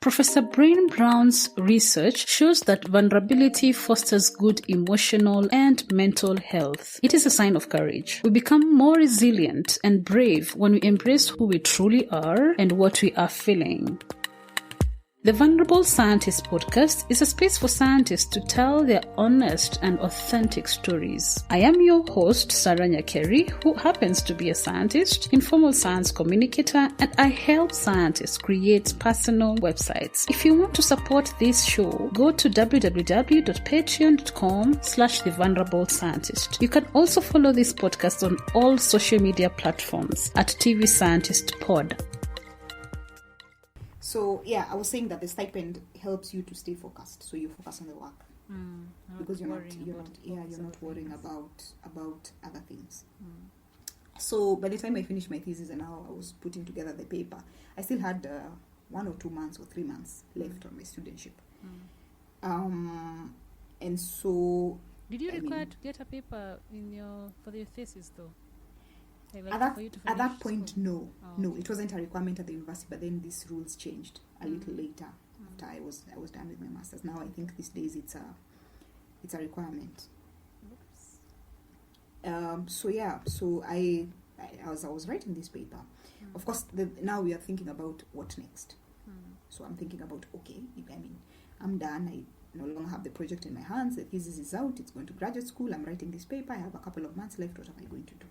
Professor Brain Brown's research shows that vulnerability fosters good emotional and mental health. It is a sign of courage. We become more resilient and brave when we embrace who we truly are and what we are feeling. The Vulnerable Scientist podcast is a space for scientists to tell their honest and authentic stories. I am your host, Sarah Nyakeri, who happens to be a scientist, informal science communicator, and I help scientists create personal websites. If you want to support this show, go to www.patreon.com/thevulnerable-scientist. You can also follow this podcast on all social media platforms at TV Scientist Pod. So yeah, I was saying that the stipend helps you to stay focused, so you focus on the work because you're not worrying about other things. So by the time I finished my thesis and now I was putting together the paper, I still had 1 or 2 months or 3 months left on my studentship. And so did you require to get a paper for your thesis though? At that point, no. No, it wasn't a requirement at the university, but then these rules changed a little later after I was done with my master's. Now I think these days it's a requirement. So I was writing this paper. Of course, now we are thinking about what next. So I'm thinking about, okay, I'm done. I no longer have the project in my hands. The thesis is out. It's going to graduate school. I'm writing this paper. I have a couple of months left. What am I going to do?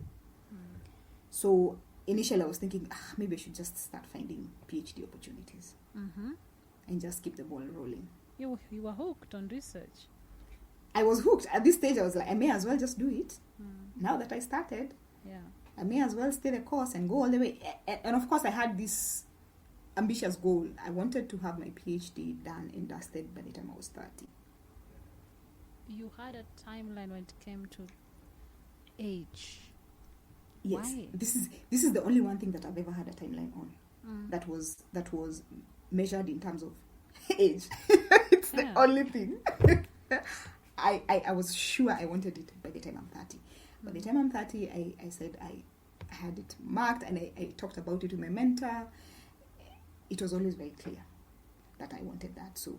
So initially I was thinking, maybe I should just start finding PhD opportunities and just keep the ball rolling. You were hooked on research. I was hooked. At this stage I was like, I may as well just do it. Now that I started, I may as well stay the course and go all the way. And of course I had this ambitious goal. I wanted to have my PhD done and dusted by the time I was 30. You had a timeline when it came to age. Yes. Why? This is the only one thing that I've ever had a timeline on. That was measured in terms of age. It's the only thing. I was sure I wanted it by the time I'm 30. By the time I'm 30, I said I had it marked and I talked about it with my mentor. It was always very clear that I wanted that. So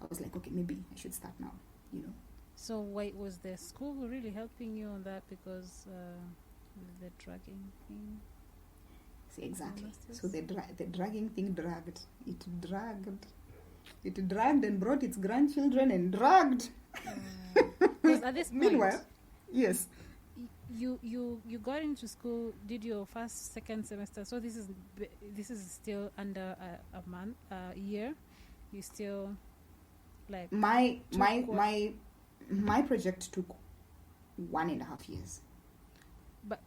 I was like, okay, maybe I should start now, So wait, was the school really helping you on that because the dragging thing? See, exactly. So the dragging thing dragged. It dragged and brought its grandchildren and dragged. Because at this point, meanwhile, yes, you got into school, did your second semester. So this is still under a year. You still like my project took 1.5 years. But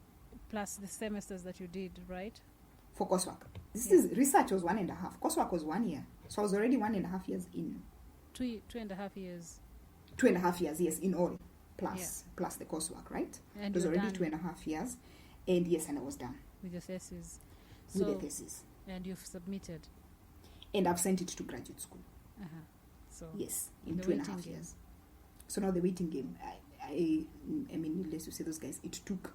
plus the semesters that you did, right? For coursework. Research was 1.5. Coursework was 1 year. So I was already 1.5 years in. 2.5 years. 2.5 years, yes, in all. Plus the coursework, right? And it was already 2.5 years. And yes, and I was done. With your thesis. With the thesis. And you've submitted. And I've sent it to graduate school. So yes, in 2.5 years. So now the waiting game. I mean, needless to say, those guys, it took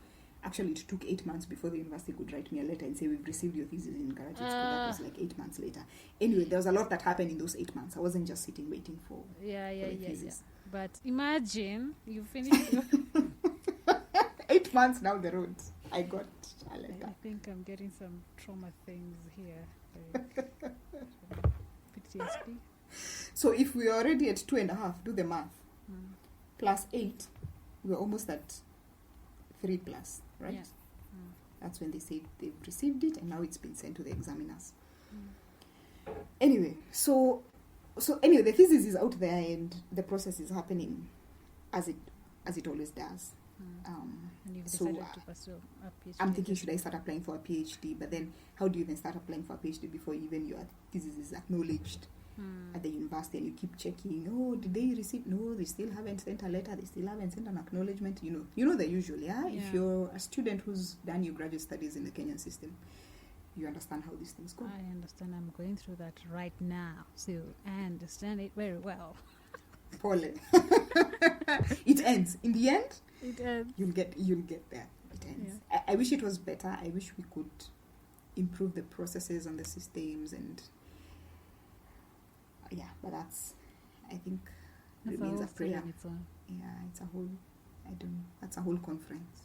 8 months before the university could write me a letter and say, we've received your thesis in graduate school. That was like 8 months later. Anyway, there was a lot that happened in those 8 months. I wasn't just sitting waiting for the thesis. But imagine you finished 8 months down the road, I got a letter. I think I'm getting some trauma things here. PTSD. So if we are already at 2.5, do the math. Plus 8, we're almost at 3+, right? Yeah. That's when they say they've received it and now it's been sent to the examiners. Anyway, so the thesis is out there and the process is happening as it always does. And you've decided to pursue a PhD. I'm thinking, should I start applying for a PhD? But then how do you even start applying for a PhD before even your thesis is acknowledged at the university and you keep checking, did they receive? No, they still haven't sent a letter, they still haven't sent an acknowledgement. You know the usual, yeah? If you're a student who's done your graduate studies in the Kenyan system, you understand how these things go. I understand. I'm going through that right now, so I understand it very well. Paul. It ends. In the end, it ends. You'll get there. It ends. Yeah. I wish it was better. I wish we could improve the processes and the systems and Yeah, but that's, I think, That's remains a whole story prayer. on its own. Yeah, it's a whole, I don't know, that's a whole conference.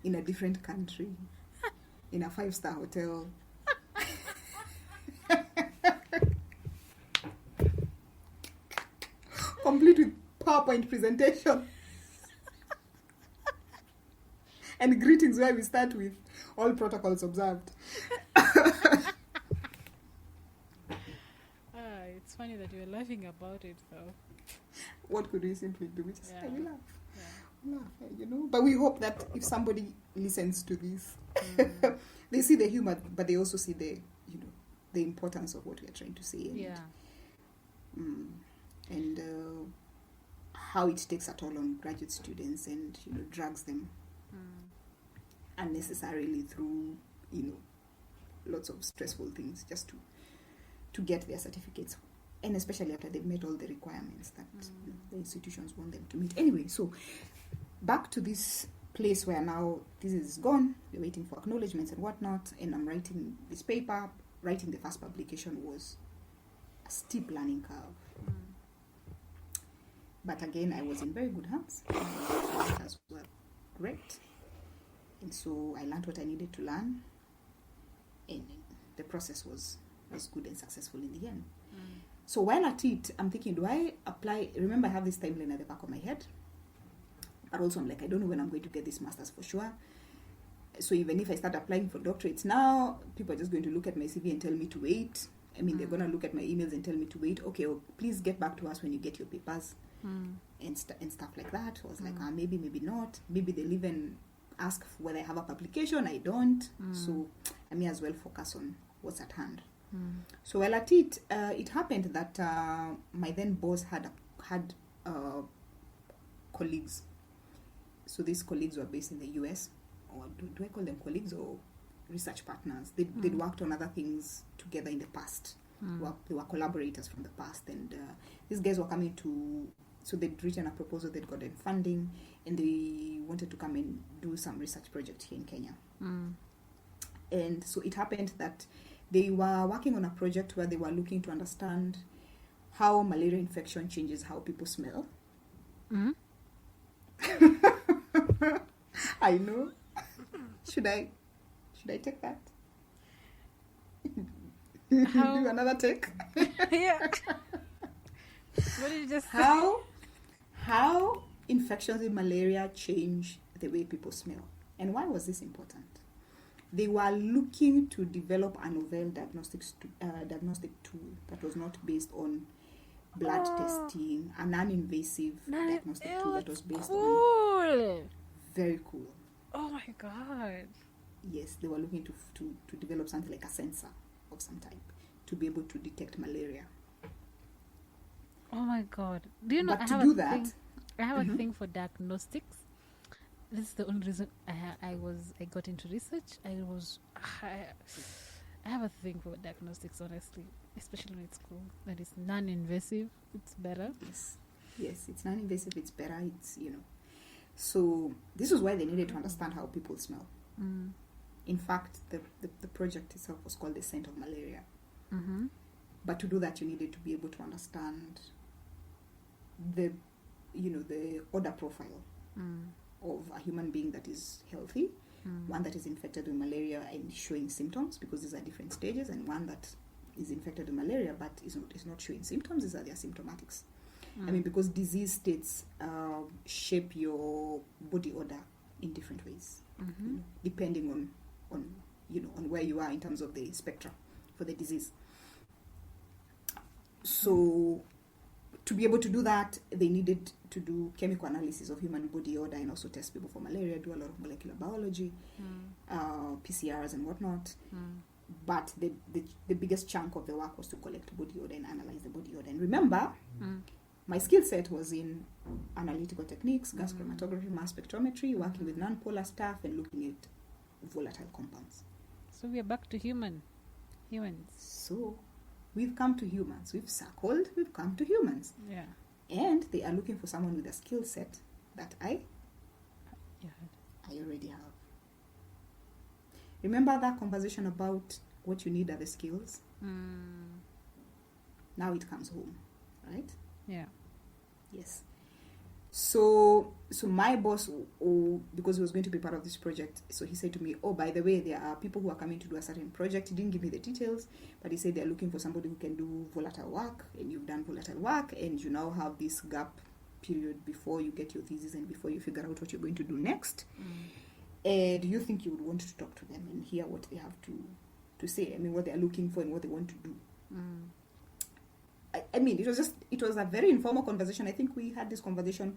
In a different country, in a 5-star hotel. Complete with PowerPoint presentation. And greetings where we start with all protocols observed. It's funny that you're laughing about it, though. What could we simply do? We just Yeah. we laugh. Yeah. Laugh, you know. But we hope that if somebody listens to this, they see the humor, but they also see the, you know, the importance of what we are trying to say. And, Yeah. And how it takes a toll on graduate students and, you know, drags them unnecessarily through, you know, lots of stressful things just to get their certificates, and especially after they've met all the requirements that you know, the institutions want them to meet. Anyway, so back to this place where now this is gone, we're waiting for acknowledgements and whatnot, and I'm writing this paper. Writing the first publication was a steep learning curve. But again, I was in very good hands. My writers were great. And so I learned what I needed to learn. And the process was good and successful in the end. So while at it, I'm thinking, do I apply? Remember, I have this timeline at the back of my head. But also, I'm like, I don't know when I'm going to get this master's for sure. So even if I start applying for doctorates now, people are just going to look at my CV and tell me to wait. I mean, they're going to look at my emails and tell me to wait. Okay, well, please get back to us when you get your papers and stuff like that. I was like, maybe not. Maybe they'll even ask whether I have a publication. I don't. So I may as well focus on what's at hand. So while at it, it happened that my then boss had colleagues. So these colleagues were based in the US, or do I call them colleagues or research partners? They'd worked on other things together in the past. They were collaborators from the past, and these guys were coming to. So they'd written a proposal, they'd gotten funding, and they wanted to come and do some research project here in Kenya. And so it happened that they were working on a project where they were looking to understand how malaria infection changes how people smell. I know. Should I take that? How? Do another take? Yeah. What did you just say? How infections with malaria change the way people smell, and why was this important? They were looking to develop a novel diagnostic tool that was not based on blood testing, a non-invasive diagnostic tool that was based on. Very cool. Oh my god. Yes, they were looking to develop something like a sensor of some type to be able to detect malaria. Oh my god. Do you know But I to have do a that, thing, I have a thing for diagnostics. This is the only reason I got into research. I have a thing for diagnostics, honestly, especially when it's cool. That is non-invasive. It's better. Yes, it's non-invasive. It's better. It's, you know. So this is why they needed to understand how people smell. In fact, the project itself was called the Scent of Malaria. But to do that, you needed to be able to understand the odor profile of a human being that is healthy, one that is infected with malaria and showing symptoms, because these are different stages, and one that is infected with malaria but is not showing symptoms. These are their symptomatics. I mean, because disease states shape your body odor in different ways, depending on where you are in terms of the spectrum for the disease. So to be able to do that, they needed to do chemical analysis of human body odor and also test people for malaria, do a lot of molecular biology, PCRs and whatnot. But the biggest chunk of the work was to collect body odor and analyze the body odor. And remember, my skill set was in analytical techniques, gas chromatography, mass spectrometry, working with non-polar stuff and looking at volatile compounds. So we are back to humans. So we've come to humans. We've circled, we've come to humans. Yeah. And they are looking for someone with a skill set that I already have. Remember that conversation about what you need are the skills? Now it comes home, right? Yeah. Yes. So my boss, because he was going to be part of this project, so he said to me, oh, by the way, there are people who are coming to do a certain project. He didn't give me the details, but he said they're looking for somebody who can do volatile work, and you've done volatile work, and you now have this gap period before you get your thesis and before you figure out what you're going to do next. Do you think you would want to talk to them and hear what they have to say? I mean, what they're looking for and what they want to do. I mean, it was a very informal conversation. I think we had this conversation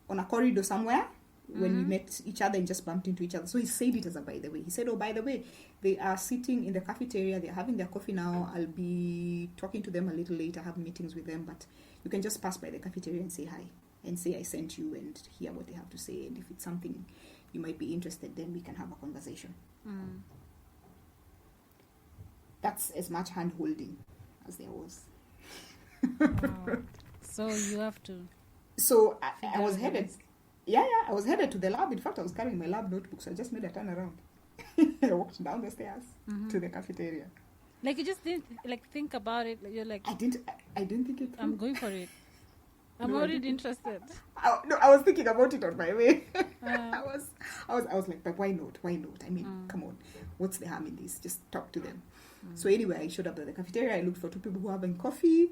on a corridor somewhere when we met each other and just bumped into each other. So he said it as a by the way. He said, oh, by the way, they are sitting in the cafeteria. They're having their coffee now. I'll be talking to them a little later, have meetings with them. But you can just pass by the cafeteria and say hi and say I sent you and hear what they have to say. And if it's something you might be interested, then we can have a conversation. That's as much hand-holding as there was. So you have to. So I was headed. Yeah, I was headed to the lab. In fact, I was carrying my lab notebook, so I just made a turn around. I walked down the stairs to the cafeteria. Like you just didn't think about it. You're like, I didn't think it through. I'm going for it. I'm already interested. I was thinking about it on my way. I was like, but why not? Why not? I mean, come on. What's the harm in this? Just talk to them. So anyway, I showed up at the cafeteria. I looked for two people who were having coffee.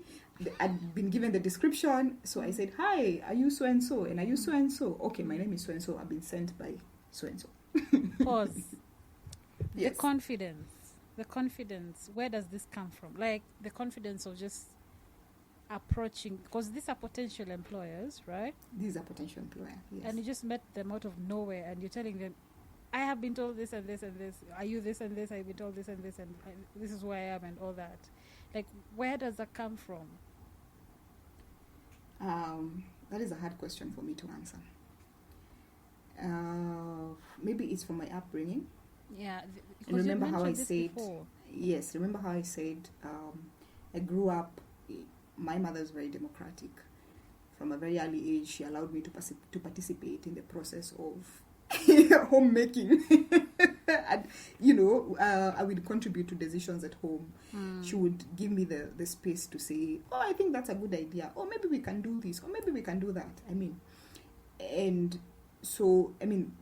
I'd been given the description. So I said, hi, are you so-and-so? And are you so-and-so? Okay, my name is so-and-so. I've been sent by so-and-so. Pause. Yes. The confidence. Where does this come from? Like the confidence of just approaching, because these are potential employers, right? These are potential employers, yes. And you just met them out of nowhere and you're telling them, I have been told this and this and this. Are you this and this? I've been told this and this and this is who I am and all that. Like, where does that come from? That is a hard question for me to answer. Maybe it's from my upbringing. Yeah. And remember how I said, yes, remember how I said, I grew up, my mother is very democratic. From a very early age, she allowed me to participate in the process of homemaking. And, I would contribute to decisions at home. She would give me the space to say, oh, I think that's a good idea. Or maybe we can do this. Or maybe we can do that.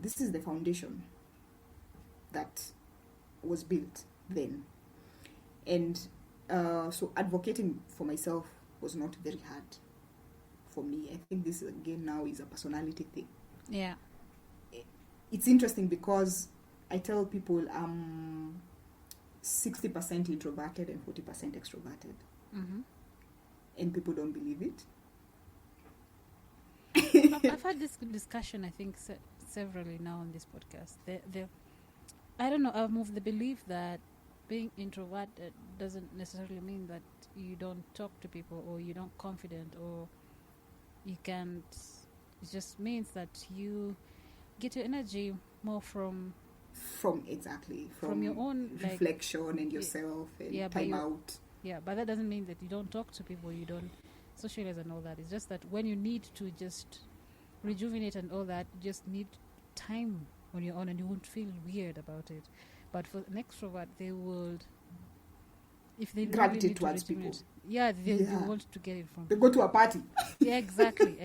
This is the foundation that was built then. And so advocating for myself was not very hard for me. I think this, again, now is a personality thing. Yeah. It's interesting because I tell people I'm 60% introverted and 40% extroverted. And people don't believe it. I've had this discussion, I think, severally now on this podcast. I don't know, I've moved the belief that being introverted doesn't necessarily mean that you don't talk to people or you're not confident or you can't. It just means that you get your energy more from your own reflection and yourself and time out. Yeah, but that doesn't mean that you don't talk to people, you don't socialize and all that. It's just that when you need to just rejuvenate and all that, you just need time on your own and you won't feel weird about it. But for an extrovert, they would, if they gravitate towards people. They want to get it from. They go to a party. Yeah, exactly.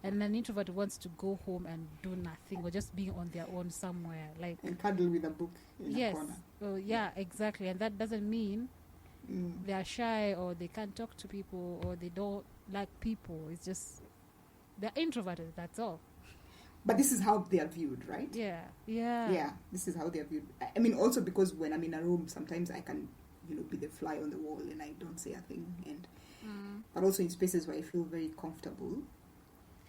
And an introvert wants to go home and do nothing or just be on their own somewhere, and cuddle with a book in a corner. Oh, yeah, exactly. And that doesn't mean they are shy or they can't talk to people or they don't like people. It's just they're introverted. That's all. But this is how they are viewed, right? Yeah. This is how they are viewed. I mean, also because when I'm in a room, sometimes I can, be the fly on the wall and I don't say a thing. And but also in spaces where I feel very comfortable,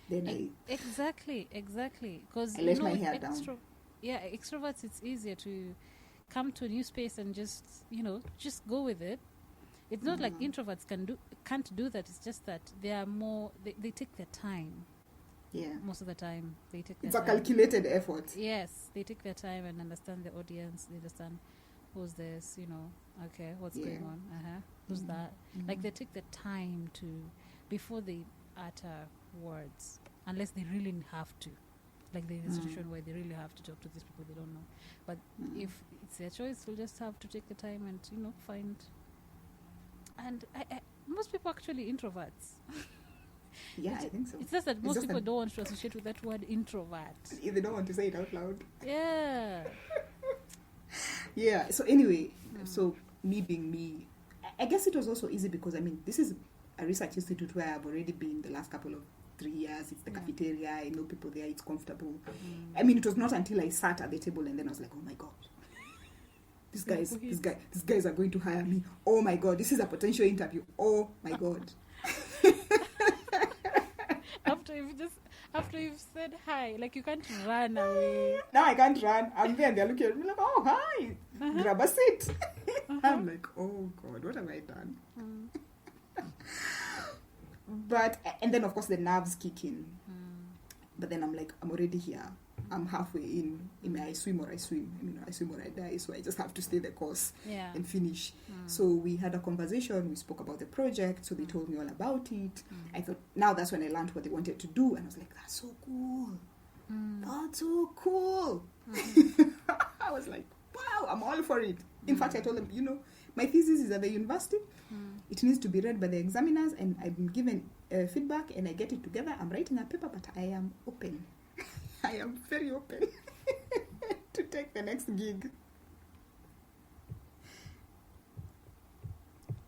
then exactly. Because I let my hair down. Extroverts, it's easier to come to a new space and just go with it. It's not like introverts can't do that. It's just that they are more. They take their time. Yeah. Most of the time, they take their time. It's a calculated effort. Yes, they take their time and understand the audience. They understand who's this, okay, what's going on, who's that. Like they take the time to, before they utter words, unless they really have to. Like the institution where they really have to talk to these people they don't know. But if it's their choice, they'll just have to take the time and, find. And most people actually introverts? Yeah, I think so. It's just that It's most just people that- don't want to associate with that word introvert. They don't want to say it out loud. Yeah. Yeah. So anyway, so me being me, I guess it was also easy because this is a research institute where I've already been the last couple of 3 years. It's the cafeteria. I know people there. It's comfortable. It was not until I sat at the table and then I was like, oh my god, these guys are going to hire me. Oh my god, this is a potential interview. Oh my god. After you've said hi, like you can't run away. Now I can't run. I'm there and they're looking at me like, oh, hi. Grab a seat. I'm like, oh, God, what have I done? And then, of course, the nerves kick in. But then I'm like, I'm already here. I'm halfway in. I swim or I swim. I swim or I die. So I just have to stay the course and finish. So we had a conversation. We spoke about the project. So they told me all about it. I thought, now that's when I learned what they wanted to do. And I was like, that's so cool. That's so cool. I was like, wow, I'm all for it. In fact, I told them, my thesis is at the university. It needs to be read by the examiners. And I've been given feedback and I get it together. I'm writing a paper, but I am open. I am very open to take the next gig.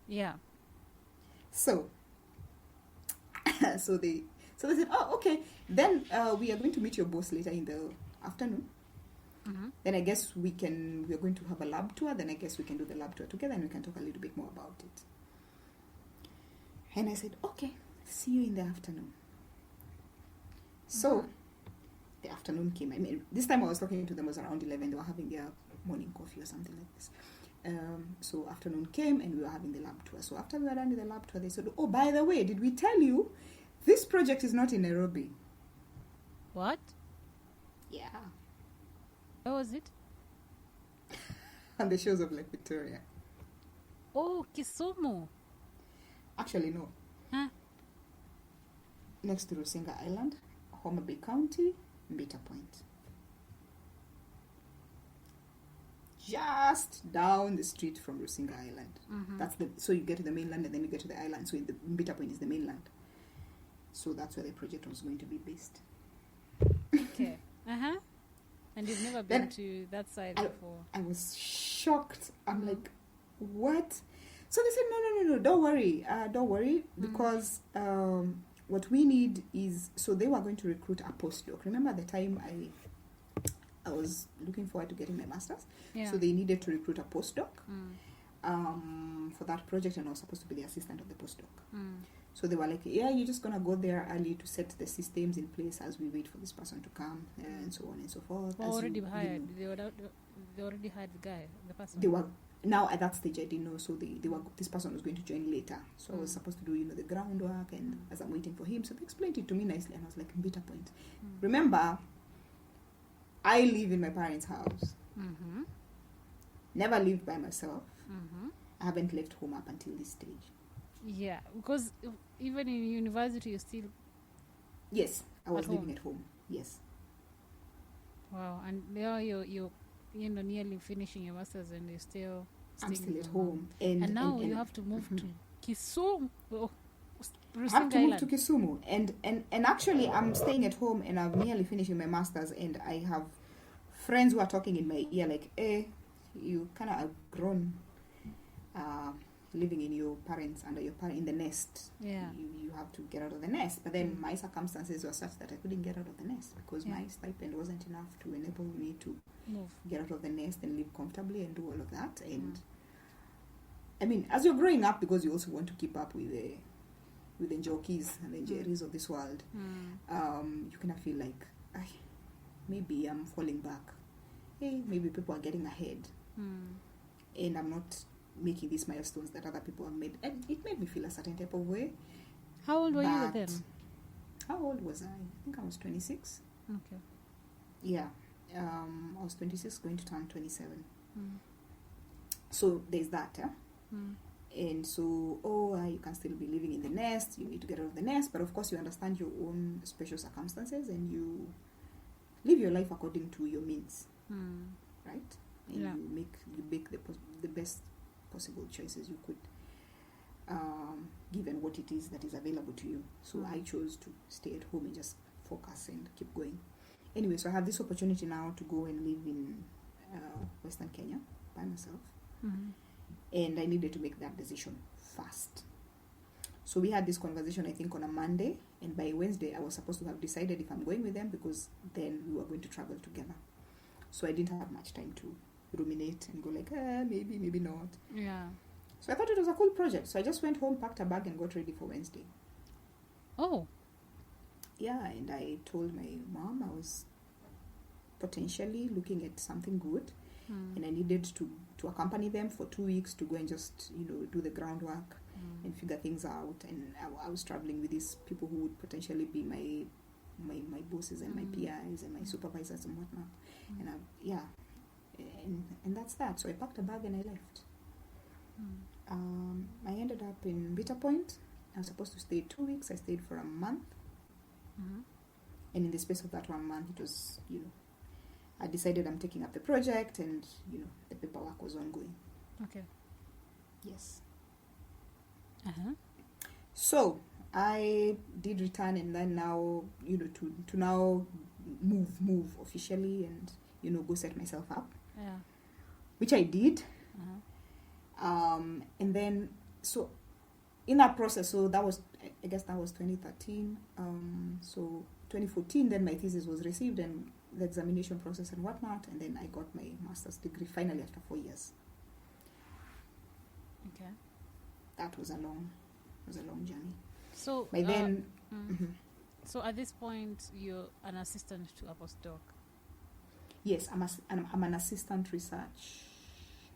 Yeah. So they said, oh, okay. Then we are going to meet your boss later in the afternoon. Then I guess we are going to have a lab tour. Then I guess we can do the lab tour together and we can talk a little bit more about it. And I said, okay, see you in the afternoon. So the afternoon came. This time I was talking to them was around 11. They were having their morning coffee or something like this. So afternoon came and we were having the lab tour. So after we were done with the lab tour, they said, oh, by the way, did we tell you this project is not in Nairobi? What? Yeah. Where was it? On the shores of Lake Victoria. Oh, Kisumu. Actually, no. Huh? Next to Rusinga Island, Homa Bay County, Mbita Point. Just down the street from Rusinga Island. So you get to the mainland and then you get to the island. So the Mbita Point is the mainland. So that's where the project was going to be based. Okay. And you've never been to that side before? I was shocked. I'm like, what? So they said, no, don't worry, because what we need is, so they were going to recruit a postdoc. Remember the time I was looking forward to getting my master's? Yeah. So they needed to recruit a postdoc for that project, and I was supposed to be the assistant of the postdoc. So they were like, yeah, you're just going to go there early to set the systems in place as we wait for this person to come, and so on and so forth. Already hired. They already hired the guy, the person. They were, now at that stage I didn't know, so this person was going to join later. So I was supposed to do, the groundwork, and as I'm waiting for him, so they explained it to me nicely, and I was like, Mbita Point. Remember, I live in my parents' house. Never lived by myself. I haven't left home up until this stage. Yeah, because even in university you still... Yes, I was At home. living at home. Yes. Wow, and now you're nearly finishing your master's and you're still... I'm staying still at home. And now you have to move to Kisumu. I have to move to Kisumu. And actually, I'm staying at home and I'm nearly finishing my master's, and I have friends who are talking in my ear like, you kind of outgrown living in your parents, under your parent, in the nest. Yeah. You have to get out of the nest. But then my circumstances were such that I couldn't get out of the nest because my stipend wasn't enough to enable me to Move. get out of the nest and live comfortably and do all of that. And as you're growing up, because you also want to keep up with the jockeys and the jerrys of this world, you kind of feel like, maybe I'm falling back. Maybe people are getting ahead. And I'm not making these milestones that other people have made. And it made me feel a certain type of way. How old were you then? How old was I? I think I was 26. Okay. Yeah. I was 26, going to turn 27. So there's that. And so, you can still be living in the nest. You need to get out of the nest. But of course, you understand your own special circumstances and you live your life according to your means. Right? And you make the best possible choices you could, given what it is that is available to you. So I chose to stay at home and just focus and keep going. Anyway, so I have this opportunity now to go and live in Western Kenya by myself. And I needed to make that decision fast. So we had this conversation, I think, on a Monday, and by Wednesday I was supposed to have decided if I'm going with them, because then we were going to travel together. So I didn't have much time to ruminate and go like, maybe, maybe not. Yeah. So I thought it was a cool project. So I just went home, packed a bag, and got ready for Wednesday. Oh. Yeah, and I told my mom I was potentially looking at something good, and I needed to accompany them for 2 weeks to go and just, do the groundwork and figure things out. And I was traveling with these people who would potentially be my bosses and my PIs and my supervisors and whatnot. And that's that. So I packed a bag and I left. I ended up in Bitter Point. I was supposed to stay 2 weeks. I stayed for a month. And in the space of that 1 month, it was, I decided I'm taking up the project, and, the paperwork was ongoing. Okay. Yes. So I did return, and then now, to now move officially and, go set myself up. Yeah. Which I did. And then, so in that process, so that was, I guess that was 2013. So 2014, then my thesis was received and the examination process and whatnot, and then I got my master's degree finally after 4 years. Okay. That was a long journey. So By then, so at this point, you're an assistant to a postdoc. yes, I'm an assistant research.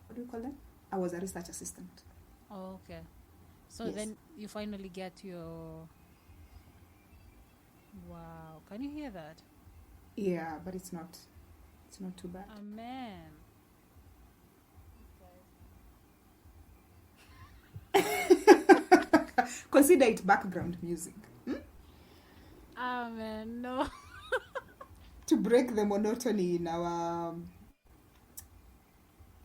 What do you call that? I was a research assistant. Oh, okay. So Yes. then you finally get your... Wow. Can you hear that? Yeah, but it's not too bad. Amen. Consider it background music. Amen. No. To break the monotony in our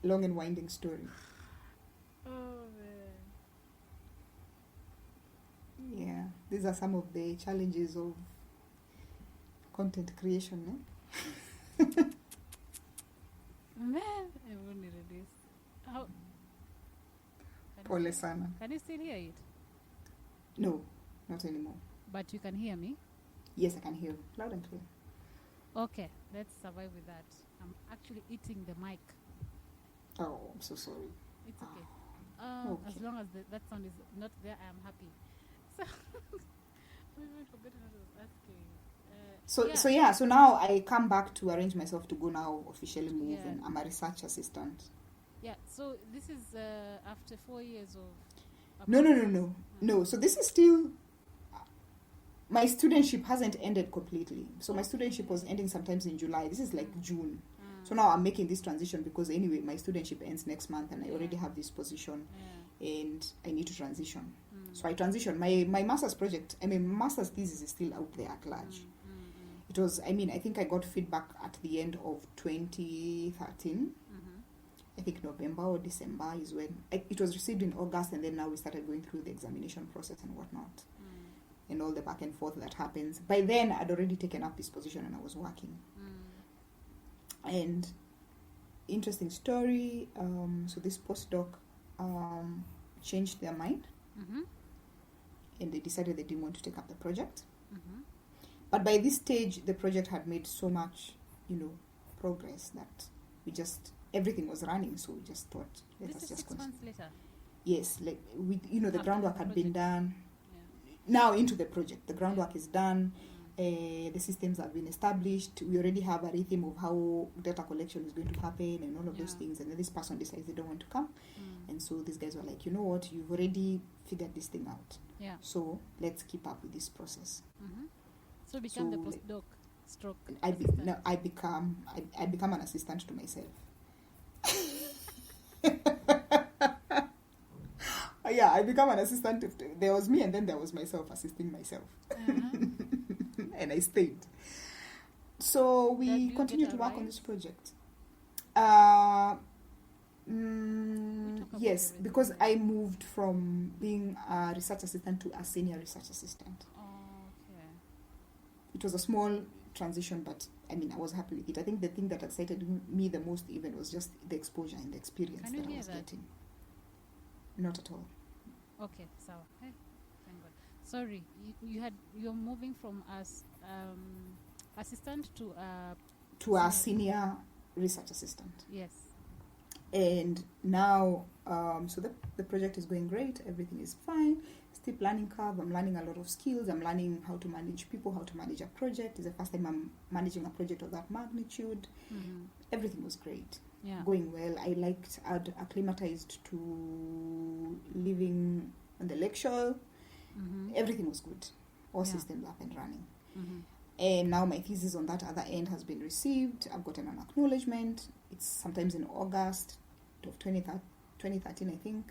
long and winding story. Oh, man. Yeah, these are some of the challenges of content creation. Man, I won't need this. How? Pole sana. Can you still hear it? No, not anymore. But you can hear me? Yes, I can hear you loud and clear. Okay, let's survive with that. I'm actually eating the mic. Oh, I'm so sorry. It's okay. Okay. As long as that sound is not there, I am happy. So, we might forget what I was asking. So now I come back to arrange myself to go now officially move, Yeah. and I'm a research assistant. Yeah, so this is after 4 years of... No. So this is still, my studentship hasn't ended completely. So my studentship was ending sometimes in July. This is like June. So now I'm making this transition because anyway, my studentship ends next month, and I already have this position, and I need to transition. So I transition. My master's project, master's thesis is still out there at large. It was, I think I got feedback at the end of 2013. I think November or December is when it was received in August, and then now we started going through the examination process and whatnot, and all the back and forth that happens. By then, I'd already taken up this position and I was working. And interesting story. So this postdoc changed their mind, and they decided they didn't want to take up the project. But by this stage, the project had made so much, progress that everything was running. So we just thought, let us just 6 months later. Yes, like the groundwork had been done. Yeah. Now into the project, the groundwork is done. The systems have been established. We already have a rhythm of how data collection is going to happen and all of those things. And then this person decides they don't want to come. And so these guys were like, you know what, you've already figured this thing out. Yeah. So let's keep up with this process. So you become the So, postdoc stroke I assistant. become an assistant to myself. Yeah, I become an assistant. There was me, and then there was myself assisting myself. And I stayed. So we continue to work on this project. talk about Yes, everything. because I moved from being a research assistant to a senior research assistant. Oh, okay. It was a small transition, but I mean, I was happy with it. I think the thing that excited me the most even was just the exposure and the experience Can you that I hear was that? getting. Not at all. Okay, so hey, thank God. Sorry, you're moving from as assistant to To a senior research assistant. yes. And now, so the project is going great. Everything is fine. Steep learning curve. I'm learning a lot of skills. I'm learning how to manage people, how to manage a project. It's the first time I'm managing a project of that magnitude. Mm-hmm. Everything was great. Yeah. Going well. I'd acclimatized to living on the lakeshore. Mm-hmm. Everything was good. All Yeah. systems up and running. Mm-hmm. And now my thesis on that other end has been received. I've gotten an acknowledgement. It's sometimes in August of 2013, I think.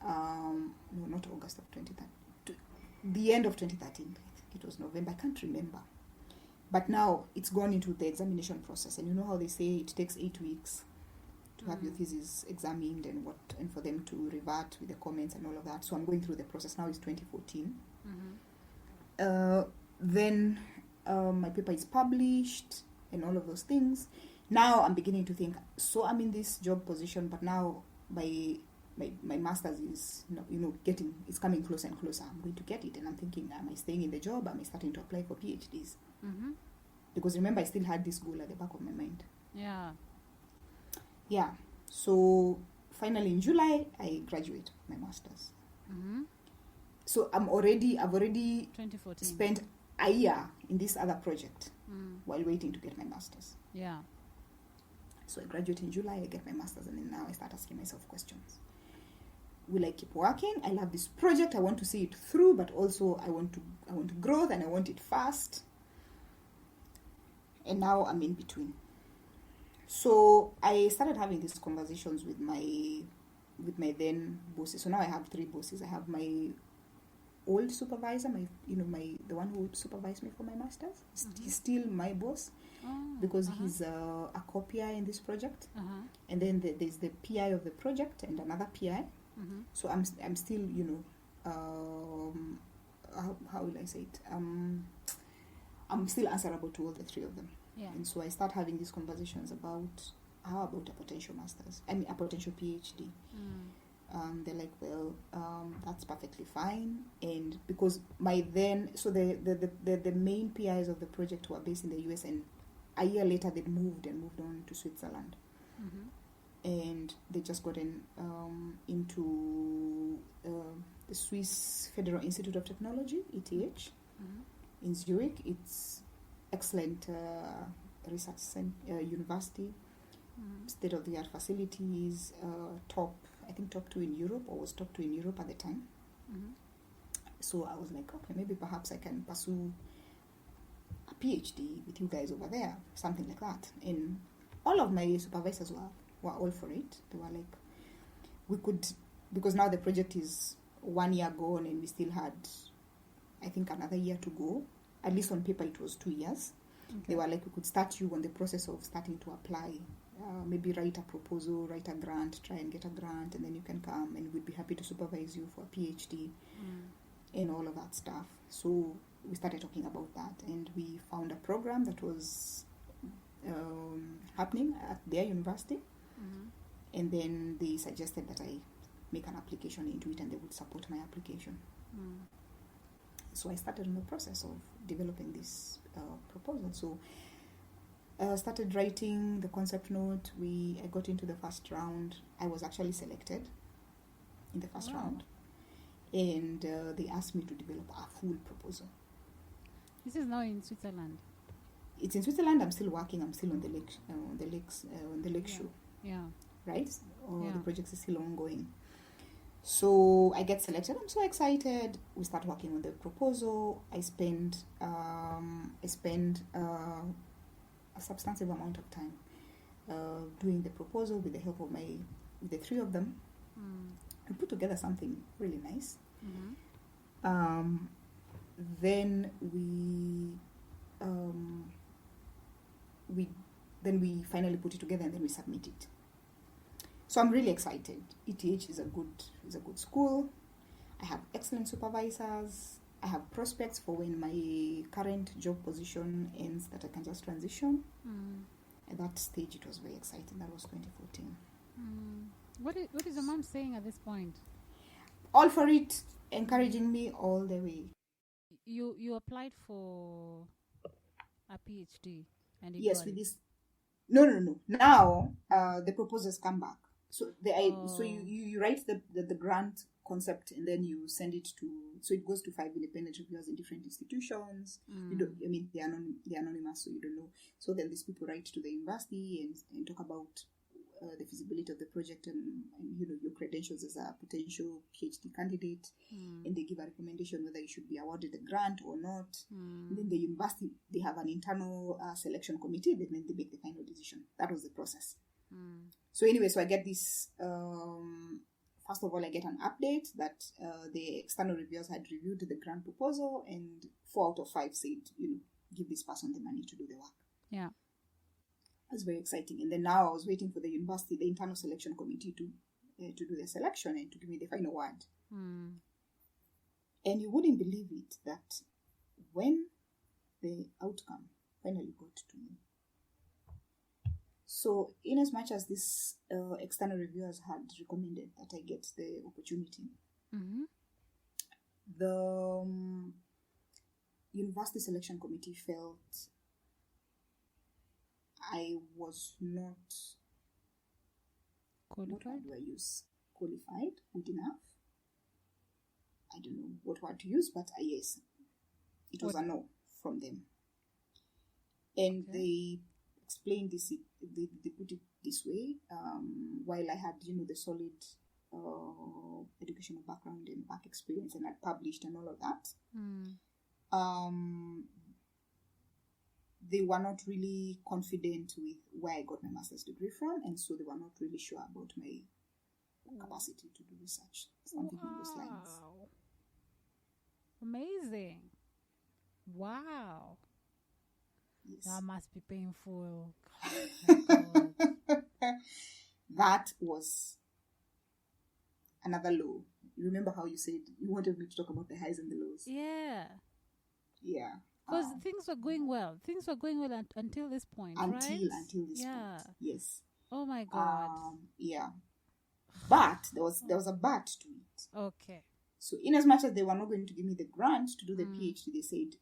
No, not August of 2013. The end of 2013. I think it was November. I can't remember. But now it's gone into the examination process. And you know how they say it takes 8 weeks to have your thesis examined and for them to revert with the comments and all of that. So I'm going through the process. Now it's 2014. Mm-hmm. Then my paper is published and all of those things. Now I'm beginning to think, so I'm in this job position, but now my master's is it's coming closer and closer. I'm going to get it, and I'm thinking, am I staying in the job? Am I starting to apply for PhDs? Mm-hmm. Because remember, I still had this goal at the back of my mind. Yeah. So finally in July I graduate my master's. Mm-hmm. So I've already 2014. spent a year in this other project Mm. while waiting to get my master's. Yeah. So I graduate in July, I get my master's, and then now I start asking myself questions. Will I keep working? I love this project. I want to see it through, but also I want growth, and I want it fast. And now I'm in between. So I started having these conversations with my then bosses. So now I have 3 bosses. I have my old supervisor, the one who supervised me for my master's. Mm-hmm. He's still my boss because he's a copier in this project. Uh-huh. And then there's the PI of the project and another PI. Mm-hmm. So I'm still, how will I say it? I'm still answerable to all the 3 of them. Yeah. And so I start having these conversations about how about a potential master's? I mean, a potential PhD. Mm. They're like, well, that's perfectly fine. And because the main PIs of the project were based in the US, and a year later they moved on to Switzerland. Mm-hmm. And they just gotten into the Swiss Federal Institute of Technology, ETH, Mm-hmm. in Zurich. It's excellent research university, state-of-the-art facilities, top 2 in Europe, or was top 2 in Europe at the time. Mm-hmm. So I was like, okay, maybe perhaps I can pursue a PhD with you guys over there, something like that. And all of my supervisors were all for it. They were like, we could, because now the project is 1 year gone and we still had, I think, another year to go. At least on paper it was 2 years. Okay. They were like, we could start you on the process of starting to apply. Maybe write a proposal, write a grant, try and get a grant, and then you can come and we'd be happy to supervise you for a PhD and all of that stuff. So we started talking about that, and we found a program that was happening at their university. Mm-hmm. And then they suggested that I make an application into it, and they would support my application. Mm. So I started on the process of developing this proposal. So I started writing the concept note. I got into the first round. I was actually selected in the first round. And they asked me to develop a full proposal. This is now in Switzerland. It's in Switzerland. I'm still working. I'm still on the lake shore. Yeah. Right? Yeah. The project is still ongoing. So I get selected. I'm so excited. We start working on the proposal. I spend a substantive amount of time doing the proposal with the help of the 3 of them. We put together something really nice. Mm-hmm. Then we finally put it together, and then we submit it. So I'm really excited. ETH is a good school. I have excellent supervisors. I have prospects for when my current job position ends that I can just transition. At that stage, it was very exciting. That was 2014. What is your mom saying at this point? All for it, encouraging me all the way. You applied for a PhD and you Yes, got with it. this. No. Now the proposals come back. So so you write the grant concept and then you send it to, so it goes to 5 independent reviewers in different institutions. You don't, I mean, they're anonymous, so you don't know. So then these people write to the university and talk about the feasibility of the project and your credentials as a potential PhD candidate, and they give a recommendation whether you should be awarded the grant or not. And then the university, they have an internal selection committee, and then they make the final decision. That was the process. So anyway, so I get this. First of all, I get an update that the external reviewers had reviewed the grant proposal, and 4 out of 5 said, give this person the money to do the work. Yeah. It was very exciting. And then now I was waiting for the university, the internal selection committee to do the selection and to give me the final word. And you wouldn't believe it that when the outcome finally got to me. So in as much as this external reviewers had recommended that I get the opportunity, the university selection committee felt I was not Qualified? Qualified good enough. I don't know what word to use, but yes, it was a no from them. And they explained this, they put it this way, while I had, the solid educational background and back experience, and I'd published and all of that, they were not really confident with where I got my master's degree from, and so they were not really sure about my capacity to do research, something along those lines. Amazing. Wow. Yes. That must be painful. God. That was another low. You remember how you said you wanted me to talk about the highs and the lows? Yeah. Yeah. Because things were going well. Things were going well until this point, right? Until this point. Yes. Oh my God. Yeah. But there was a but to it. Okay. So in as much as they were not going to give me the grant to do the PhD, they said,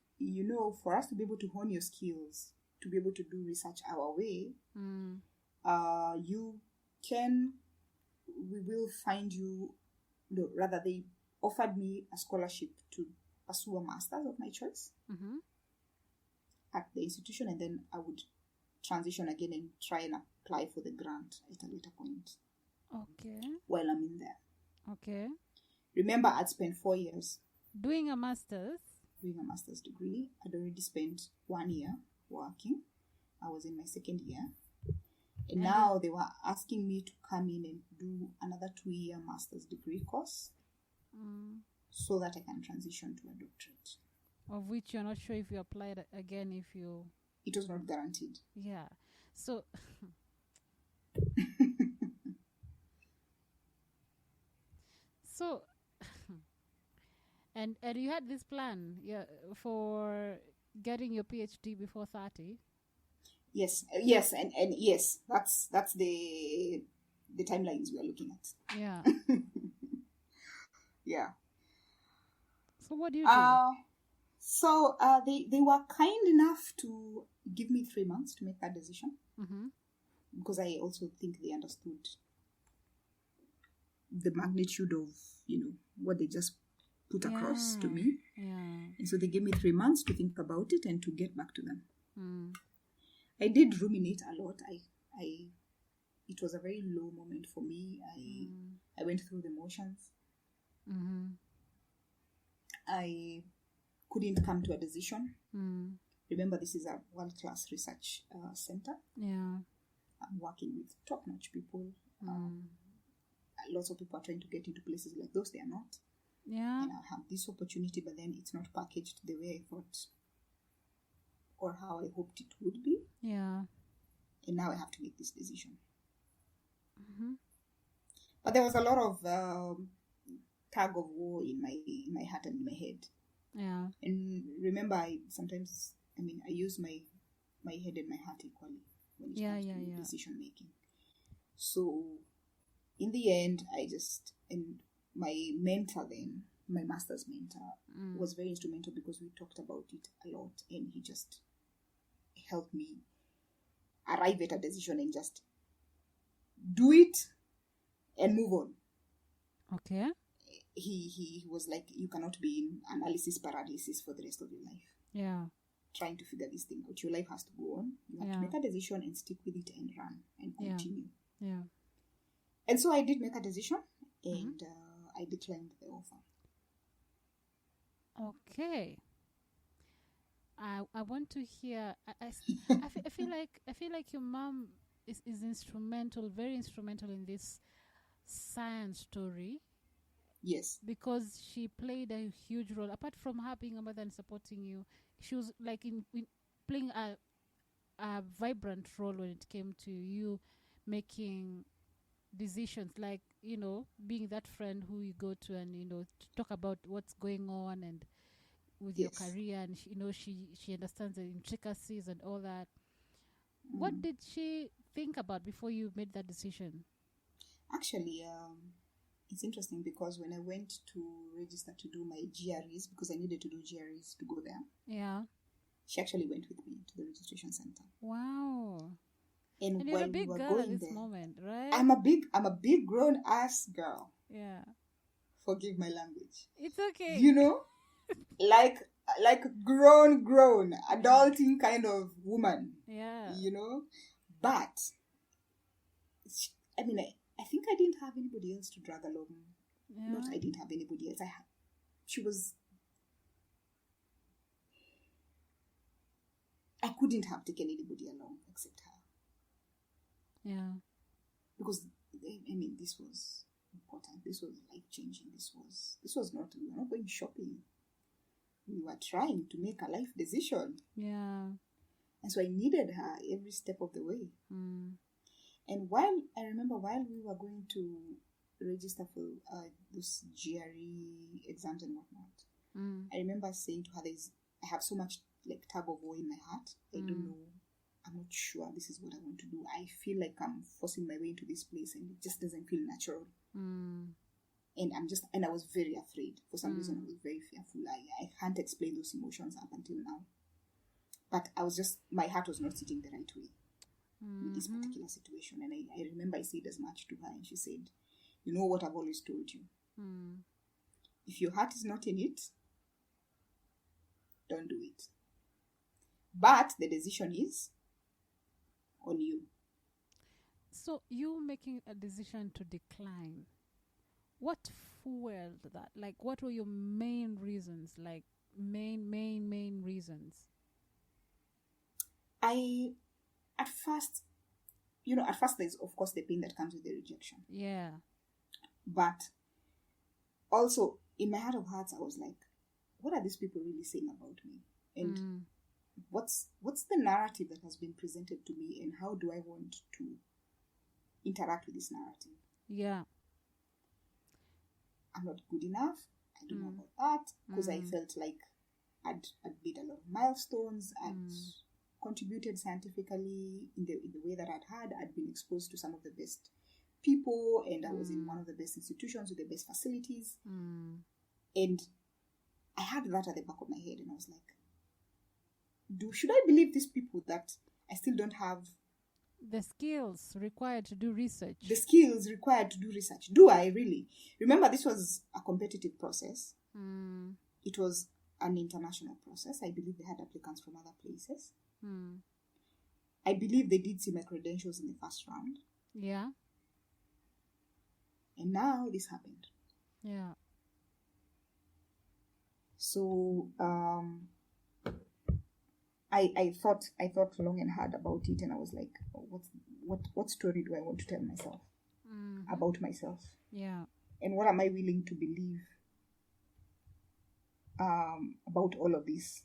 for us to be able to hone your skills, to be able to do research our way, we will find you, rather they offered me a scholarship to pursue a master's of my choice at the institution, and then I would transition again and try and apply for the grant at a later point. Okay. While I'm in there. Okay. Remember, I'd spent 4 years doing a master's degree. I'd already spent 1 year working. I was in my second year. And now they were asking me to come in and do another 2-year master's degree course so that I can transition to a doctorate. Of which you're not sure if you applied again, if you... It was not guaranteed. Yeah. So... So... And you had this plan for getting your PhD before 30? Yes, and yes, that's the timelines we are looking at. Yeah. Yeah. So what do you do? So they were kind enough to give me 3 months to make that decision, because I also think they understood the magnitude of what they just put across to me. Yeah. And so they gave me 3 months to think about it and to get back to them. I did ruminate a lot. It was a very low moment for me. I went through the motions. I couldn't come to a decision. Remember, this is a world-class research center. Yeah. I'm working with top-notch people. Lots of people are trying to get into places like those. They are not. Yeah. And I have this opportunity, but then it's not packaged the way I thought or how I hoped it would be. Yeah. And now I have to make this decision. But there was a lot of tug of war in my heart and in my head. Yeah. And remember, I use my head and my heart equally when it comes to decision making. So in the end, and my mentor then, my master's mentor, was very instrumental because we talked about it a lot, and he just helped me arrive at a decision and just do it and move on. Okay. He was like, you cannot be in analysis paralysis for the rest of your life. Yeah. Trying to figure this thing out. Your life has to go on. You have to make a decision and stick with it and run and continue. Yeah. And so I did make a decision, and I declined the offer. Okay. I want to hear. I feel like your mom is instrumental, very instrumental in this science story. Yes. Because she played a huge role. Apart from her being a mother and supporting you, she was like in playing a vibrant role when it came to you making decisions, like, being that friend who you go to and, to talk about what's going on and with your career, and she understands the intricacies and all that. What did she think about before you made that decision? Actually, it's interesting because when I went to register to do my GREs, because I needed to do GREs to go there. Yeah. She actually went with me to the registration center. Wow. And you're a big girl at this moment, right? I'm a big grown ass girl. Yeah. Forgive my language. It's okay. Like grown, adulting kind of woman. Yeah. But I think I didn't have anybody else to drag along. Yeah. Not I didn't have anybody else. I couldn't have taken anybody along except her. Yeah. Because this was important. This was life-changing. This was not, we were not going shopping. We were trying to make a life decision. Yeah. And so I needed her every step of the way. And I remember while we were going to register for those GRE exams and whatnot, I remember saying to her, I have so much tug of war in my heart. I don't know. I'm not sure this is what I want to do. I feel like I'm forcing my way into this place and it just doesn't feel natural. And I was very afraid. For some reason, I was very fearful. I can't explain those emotions up until now. But my heart was not sitting the right way in this particular situation. And I remember I said as much to her, and she said, you know what I've always told you. If your heart is not in it, don't do it. But the decision is on you. So you making a decision to decline, what fueled that? What were your main reasons? Main reasons? At first there's of course the pain that comes with the rejection. Yeah. But also in my heart of hearts, I was like, what are these people really saying about me? And what's the narrative that has been presented to me, and how do I want to interact with this narrative? Yeah. I'm not good enough. I don't know about that, because I felt like I'd made a lot of milestones. I'd contributed scientifically in the way that I'd been exposed to some of the best people, and I was in one of the best institutions with the best facilities. And I had that at the back of my head, and I was like, should I believe these people that I still don't have the skills required to do research? Do I really? Remember, this was a competitive process. It was an international process. I believe they had applicants from other places. I believe they did see my credentials in the first round. Yeah. And now this happened. Yeah. So I thought long and hard about it, and I was like, what story do I want to tell myself about myself? Yeah. And what am I willing to believe about all of this?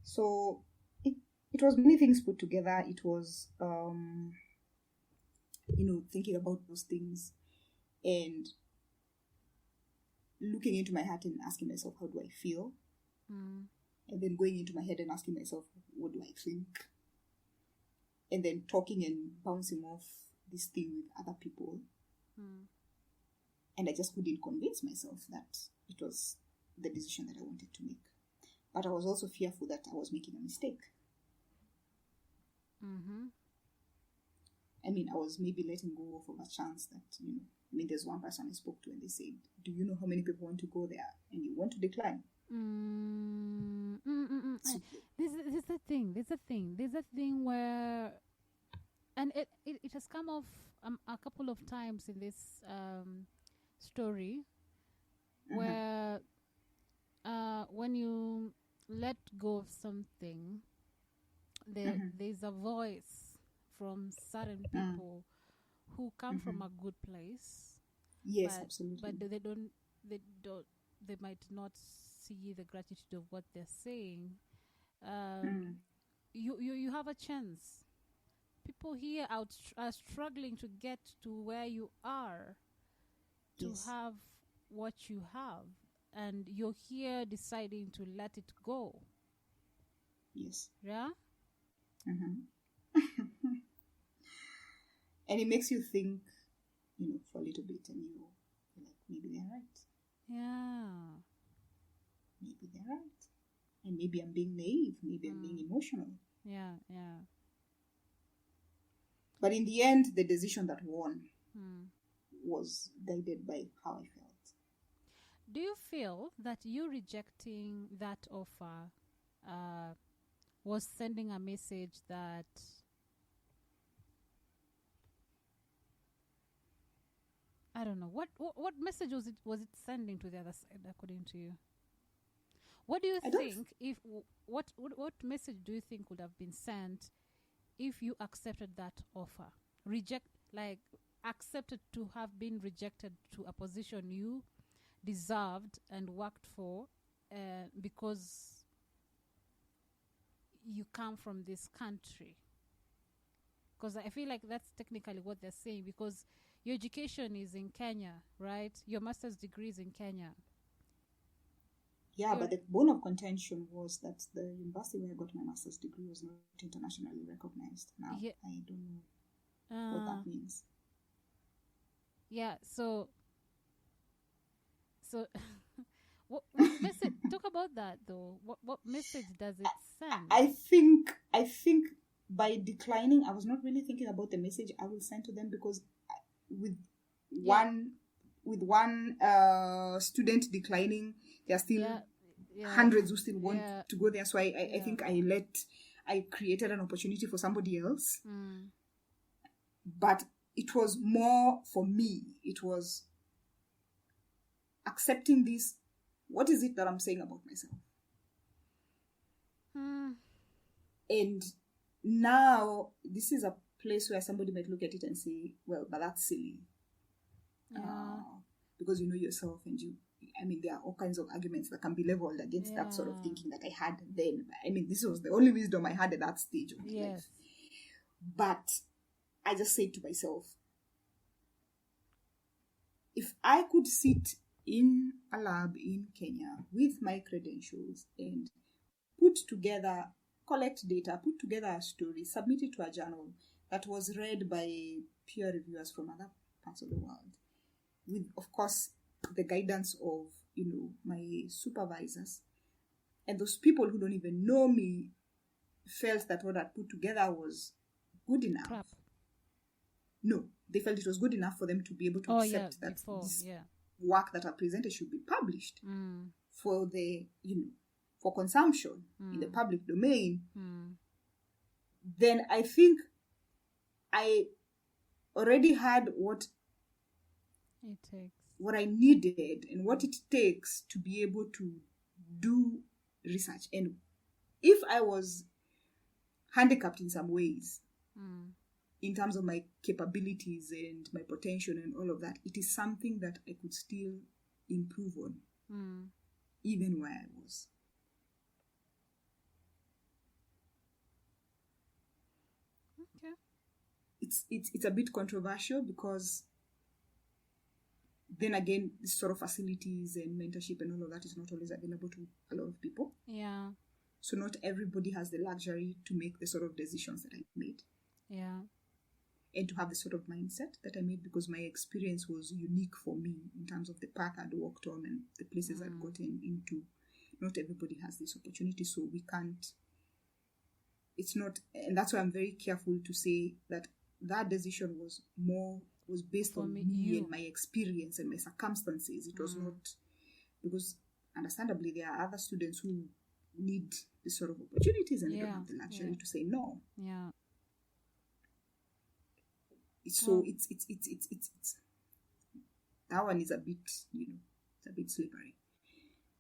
So it was many things put together. It was thinking about those things and looking into my heart and asking myself, how do I feel? And then going into my head and asking myself, what do I think? And then talking and bouncing off this thing with other people. And I just couldn't convince myself that it was the decision that I wanted to make. But I was also fearful that I was making a mistake. I mean, I was maybe letting go of a chance that, there's one person I spoke to and they said, do you know how many people want to go there? And you want to decline. There's a thing where, and it has come off a couple of times in this story, where when you let go of something, there's a voice from certain people who come from a good place. Yes, absolutely. But they might not see the gratitude of what they're saying. You have a chance. People here are struggling to get to where you are, to have what you have, and you're here deciding to let it go. Yes. Yeah? And it makes you think, for a little bit, and you're like, maybe they're right. Yeah. Maybe they're right. And maybe I'm being naive. Maybe I'm being emotional. Yeah. But in the end, the decision that won was guided by how I felt. Do you feel that you rejecting that offer was sending a message that I don't know what message was it sending to the other side, according to you? What do you think if what message do you think would have been sent if you accepted that offer? Accepted to have been rejected to a position you deserved and worked for because you come from this country. Because I feel like that's technically what they're saying, because your education is in Kenya, right? Your master's degree is in Kenya. Yeah, but the bone of contention was that the university where I got my master's degree was not internationally recognized. Now, I don't know what that means. Yeah, so what message? Talk about that though. What message does it send? I think by declining, I was not really thinking about the message I will send to them, because with one student declining, there are still hundreds who still want to go there. So I think I created an opportunity for somebody else. But it was more for me. It was accepting this. What is it that I'm saying about myself? And now this is a place where somebody might look at it and say, well, but that's silly. Because you know yourself, and there are all kinds of arguments that can be leveled against that sort of thinking that I had then. This was the only wisdom I had at that stage of my life. But I just said to myself, if I could sit in a lab in Kenya with my credentials and collect data, put together a story, submit it to a journal that was read by peer reviewers from other parts of the world, with, of course, the guidance of, my supervisors, and those people who don't even know me felt that what I put together was good enough. Crap. No, they felt it was good enough for them to be able to accept that this work that I presented should be published for the, for consumption in the public domain. Then I think I already had what I needed and what it takes to be able to do research. And if I was handicapped in some ways, in terms of my capabilities and my potential and all of that, it is something that I could still improve on, even where I was. it's a bit controversial because then again, this sort of facilities and mentorship and all of that is not always available to a lot of people. Yeah. So not everybody has the luxury to make the sort of decisions that I made. Yeah. And to have the sort of mindset that I made, because my experience was unique for me in terms of the path I'd walked on and the places I'd gotten into. Not everybody has this opportunity, so we can't. It's not, and that's why I'm very careful to say that decision was based on me and my experience and my circumstances. It was not, because understandably there are other students who need this sort of opportunities and they don't have the luxury to say no. Yeah. So it's that one is a bit, it's a bit slippery.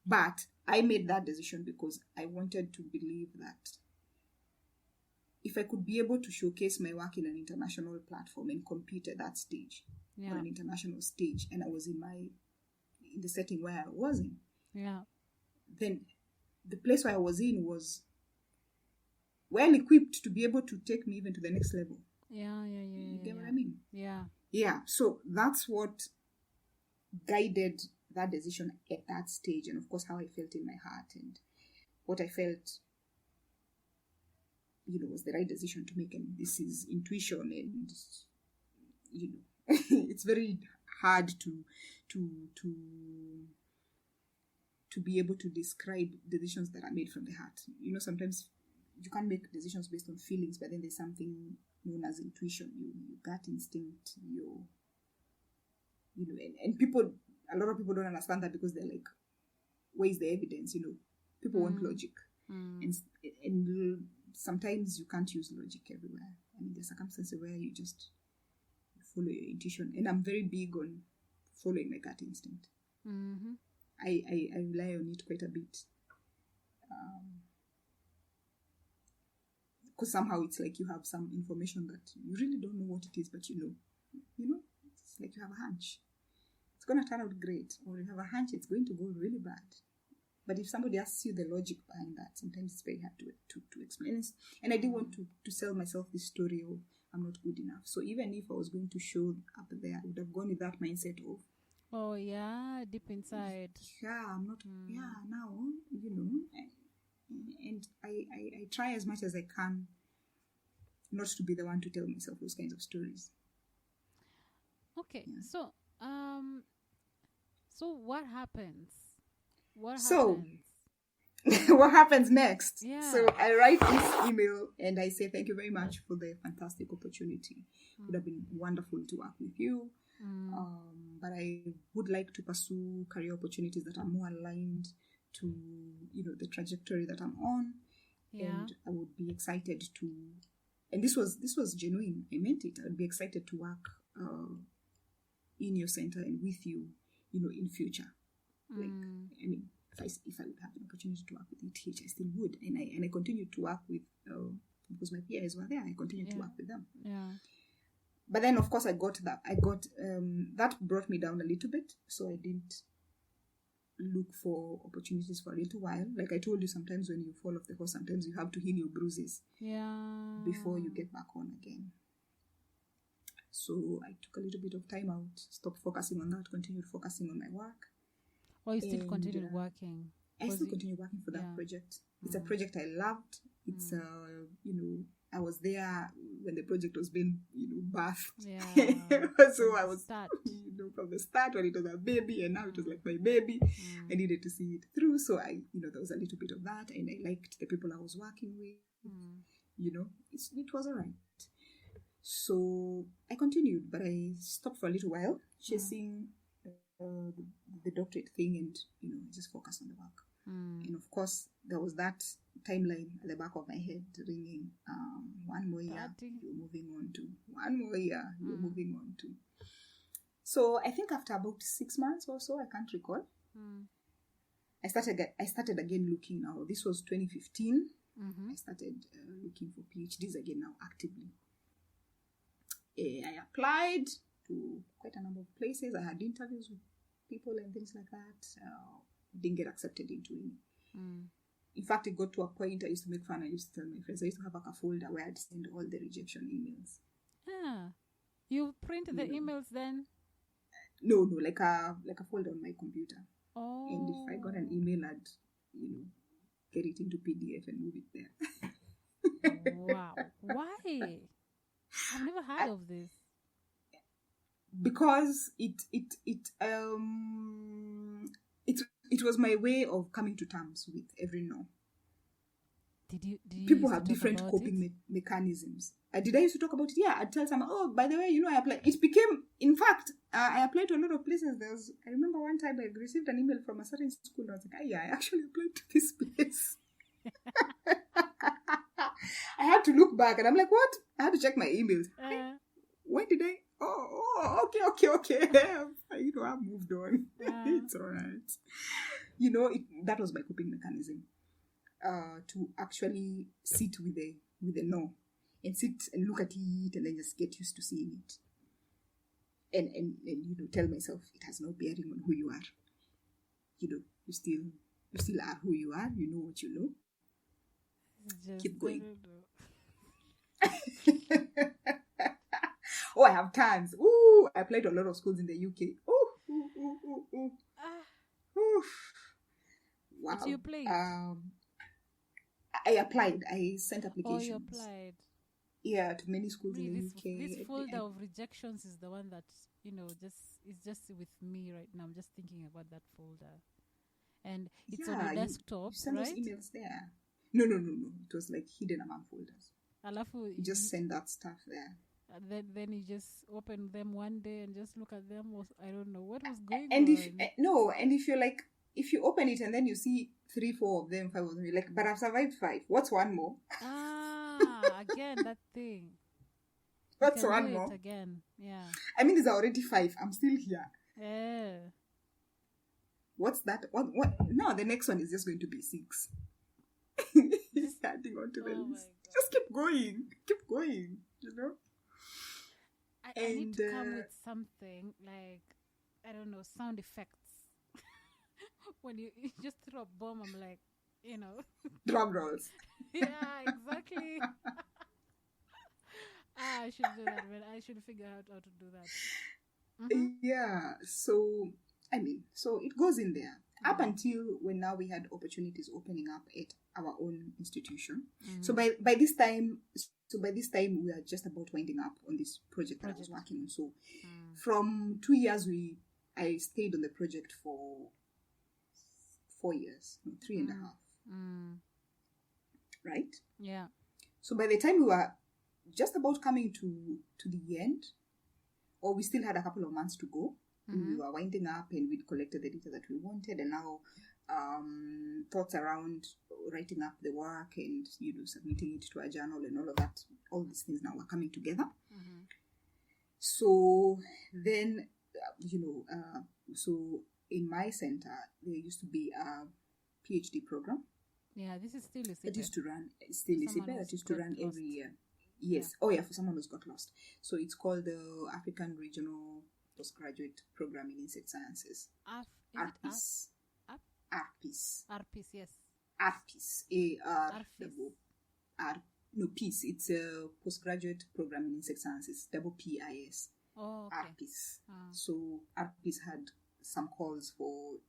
But I made that decision because I wanted to believe that if I could be able to showcase my work in an international platform and compete at that stage, on an international stage, and I was in the setting where I was in, then the place where I was in was well equipped to be able to take me even to the next level. You get what I mean? Yeah. So that's what guided that decision at that stage, and of course how I felt in my heart and what I felt, was the right decision to make. And this is intuition, and it's very hard to be able to describe decisions that are made from the heart. Sometimes you can't make decisions based on feelings, but then there's something known as intuition, your gut instinct, and people, a lot of people don't understand that because they're like, where's the evidence? People want logic, and sometimes you can't use logic everywhere. I mean, there's circumstances where you just follow your intuition, and I'm very big on following my gut instinct. I rely on it quite a bit, because somehow it's like you have some information that you really don't know what it is, but it's like you have a hunch. It's going to turn out great, or you have a hunch it's going to go really bad. But if somebody asks you the logic behind that, sometimes it's very hard to explain it. And I didn't want to sell myself this story of I'm not good enough. So even if I was going to show up there, I would have gone with that mindset of, oh yeah, deep inside. Yeah, I'm not. Yeah, now and I try as much as I can not to be the one to tell myself those kinds of stories. Okay, so what happens? What happens next? Yeah. So I write this email and I say thank you very much for the fantastic opportunity. It would have been wonderful to work with you. But I would like to pursue career opportunities that are more aligned to the trajectory that I'm on. And I would be excited to, and this was genuine, I meant it, I would be excited to work in your center and with you, in future. Like, I mean, if I would have an opportunity to work with ETH, I still would, and I continued to work with because my peers were there. I continued to work with them. But then, of course, I got that brought me down a little bit, so I didn't look for opportunities for a little while. Like I told you, sometimes when you fall off the horse, sometimes you have to heal your bruises before you get back on again. So I took a little bit of time out, stopped focusing on that, continued focusing on my work. Or you still continued working? I still continue working for that project. It's a project I loved. It's I was there when the project was being birthed. So I was from the start when it was a baby, and now it was like my baby. I needed to see it through, so I there was a little bit of that, and I liked the people I was working with. It was alright. So I continued, but I stopped for a little while chasing the doctorate thing, and just focus on the work. And of course, there was that timeline at the back of my head ringing. 1 more year, you're moving on to. 1 more year, you're moving on to. So I think after about 6 months or so, I can't recall. I started again looking now. This was 2015. I started looking for PhDs again now actively. I applied to quite a number of places. I had interviews with people and things like that. Didn't get accepted into any. In fact, it got to a point I used to make fun. I used to tell my friends, I used to have like a folder where I'd send all the rejection emails. You print the emails then? No, like a folder on my computer. Oh. And if I got an email, I'd, get it into PDF and move it there. Wow. Why? I've never heard of this. Because it was my way of coming to terms with every no. Did you People have different coping mechanisms. Did I used to talk about it? Yeah, I'd tell someone, oh, by the way, I applied. It became, in fact, I applied to a lot of places. I remember one time I received an email from a certain school. I was like, I actually applied to this place. I had to look back and I'm like, what? I had to check my emails. When did I? Oh, okay. I've moved on. It's all right. That was my coping mechanism. To actually sit with a no and sit and look at it and then just get used to seeing it. And tell myself it has no bearing on who you are. You still are who you are. You know what you know. Keep going. Oh, I have tons. Ooh, I applied to a lot of schools in the UK. Ooh. Wow. Did you apply? I applied. I sent applications. Oh, you applied. Yeah, to many schools in the UK. This folder of rejections is the one that is just with me right now. I'm just thinking about that folder, and it's on your desktop, you send right? those emails there. No. It was like hidden among folders. You just send that stuff there. Then you just open them one day and just look at them. I don't know what was going and on. If you open it and then you see 3, 4 of them, 5 of them, you're like, but I've survived 5. What's one more? Again, that thing. What's one more? Again, yeah. I mean, there's already 5. I'm still here. Yeah. What's that? What? No, the next one is just going to be 6. Just adding on to the list. Just keep going. I need to come with something like, I don't know, sound effects. When you just throw a bomb, I'm like, drum rolls. Yeah, exactly. I should do that, but I should figure out how to do that. Mm-hmm. Yeah, so it goes in there. Mm-hmm. Up until when now we had opportunities opening up at our own institution. Mm-hmm. So by this time we are just about winding up on this project that I was working on. So from 2 years I stayed on the project for 4 years, 3.5. Right? Yeah. So by the time we were just about coming to the end, or we still had a couple of months to go, and we were winding up and we'd collected the data that we wanted, and now thoughts around writing up the work and submitting it to a journal and all of that, all these things now are coming together. So then so in my center there used to be a PhD program. Yeah, this is still that used to run every year. Yes. Yeah. Oh yeah, for someone who's got lost. So it's called the African Regional Postgraduate Program in Insect Sciences. ARPIS. ARPIS, yes. ARPIS. PIS. It's a postgraduate program in insect sciences. PIS. Oh, okay. ARPIS. So ARPIS had some calls for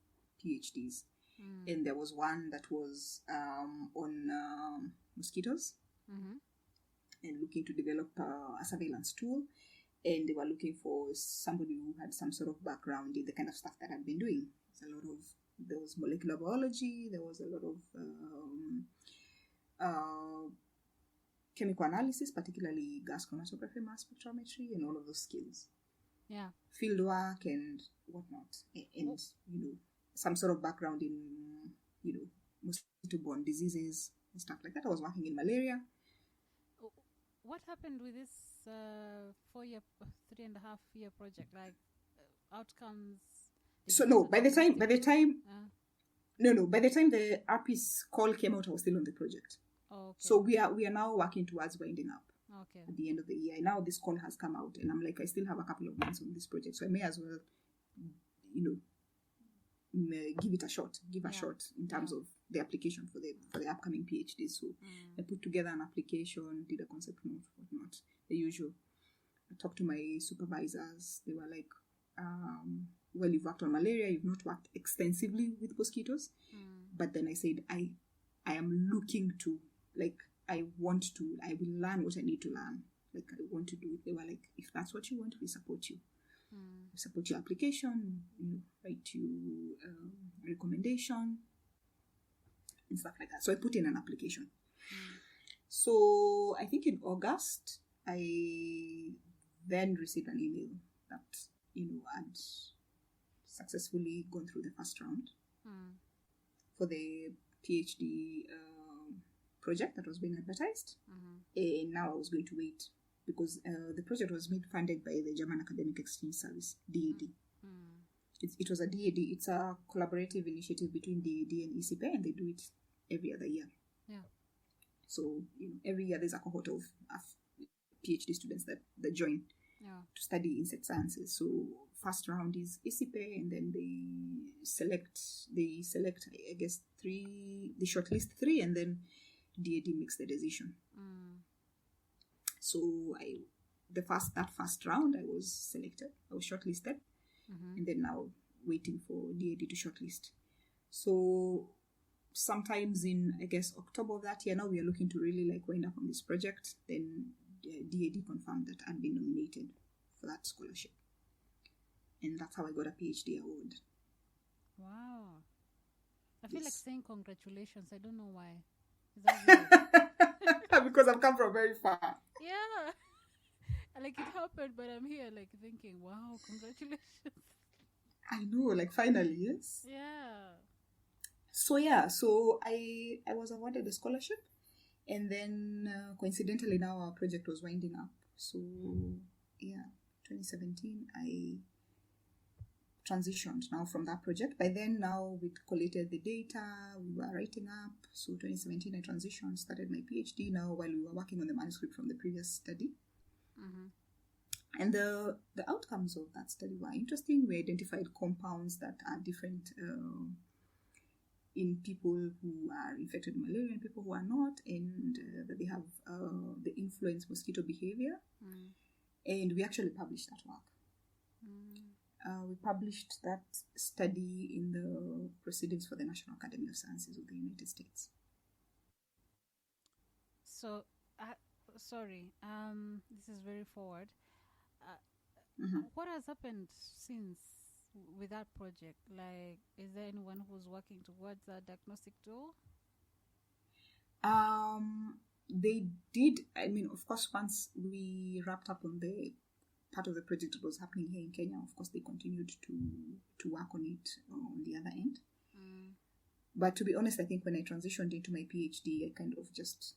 PhDs. And there was one that was on mosquitoes and looking to develop a surveillance tool. And they were looking for somebody who had some sort of background in the kind of stuff that I've been doing. There was molecular biology, there was a lot of chemical analysis, particularly gas chromatography, mass spectrometry, and all of those skills. Yeah. Field work and whatnot. And some sort of background in, mosquito-borne diseases and stuff like that. I was working in malaria. What happened with this 4-year, 3.5-year project? Like outcomes? By the time the ARPIS call came out, I was still on the project. Oh, okay. So we are now working towards winding up. Okay. At the end of the year. Now this call has come out, and I'm like, I still have a couple of months on this project, so I may as well, give it a shot. Give a shot in terms of the application for the upcoming PhD. So I put together an application, did a concept note, whatnot, the usual. talked to my supervisors. They were like, well, you've worked on malaria, you've not worked extensively with mosquitoes. But then I said, I am looking to, like, I will learn what I need to learn. Like, I want to do it. They were like, if that's what you want, we support you. We support your application, write you recommendation and stuff like that. So I put in an application. So I think in August, I then received an email that, I'd successfully gone through the first round for the PhD project that was being advertised. And now I was going to wait because the project was funded by the German Academic Exchange Service, DAD. It was a DAD. It's a collaborative initiative between DAD and ECP, and they do it every other year. Yeah. So every year there's a cohort of PhD students that join to study insect sciences. So first round is ECP, and then they select I guess they shortlist 3, and then DAD makes the decision. So that first round I was selected. I was shortlisted, and then now waiting for DAD to shortlist. So sometimes in, I guess, October of that year, now we are looking to really like wind up on this project. Then DAD confirmed that I'd been nominated for that scholarship, and that's how I got a PhD award. Wow. I feel like saying congratulations. I don't know why. Is that weird? Because I've come from very far. Yeah. Like it happened, but I'm here like thinking, wow, congratulations. I know, like finally, yes. Yeah. So I was awarded the scholarship, and then coincidentally now our project was winding up. So 2017 I transitioned now from that project. By then now we'd collated the data, we were writing up. So 2017 I transitioned, started my PhD now while we were working on the manuscript from the previous study. And the outcomes of that study were interesting. We identified compounds that are different in people who are infected with malaria and people who are not, and that they have they influence mosquito behavior. And we actually published that work. We published that study in the Proceedings for the National Academy of Sciences of the United States. So, sorry, this is very forward. What has happened since with that project? Like, is there anyone who's working towards a diagnostic tool? They did. I mean, of course, once we wrapped up on the part of the project that was happening here in Kenya, of course, they continued to work on it on the other end. But to be honest, I think when I transitioned into my PhD, I kind of just,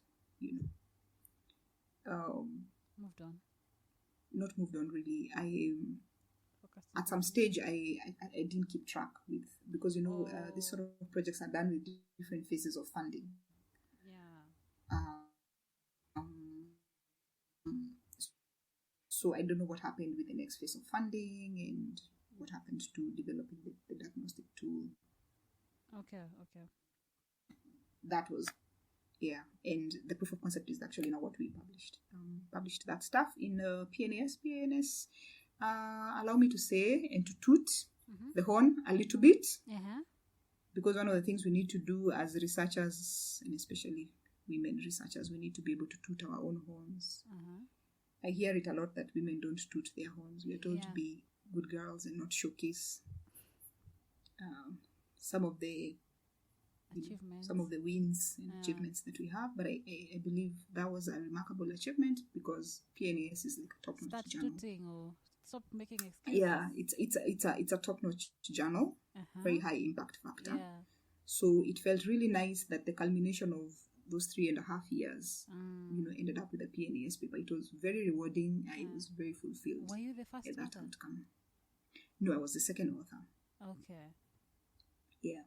Moved on. Not moved on really. At some stage I didn't keep track with, because these sort of projects are done with different phases of funding. So I don't know what happened with the next phase of funding and what happened to developing the diagnostic tool. Okay. That was, and the proof of concept is actually now what we published. Published that stuff in PNAS. PNAS allow me to say and to toot the horn a little bit, because one of the things we need to do as researchers, and especially women researchers, we need to be able to toot our own horns. I hear it a lot that women don't toot their horns. We are told to be good girls and not showcase some of the achievements, some of the wins and achievements that we have. But I believe that was a remarkable achievement, because PNAS is like a top-notch journal. Start tooting or stop making excuses. Yeah, it's a top-notch journal, very high impact factor. So it felt really nice that the culmination of those 3.5 years, ended up with a PNAS paper. It was very rewarding. I was very fulfilled. Were you the first that author? Outcome. No, I was the second author. Okay. Yeah.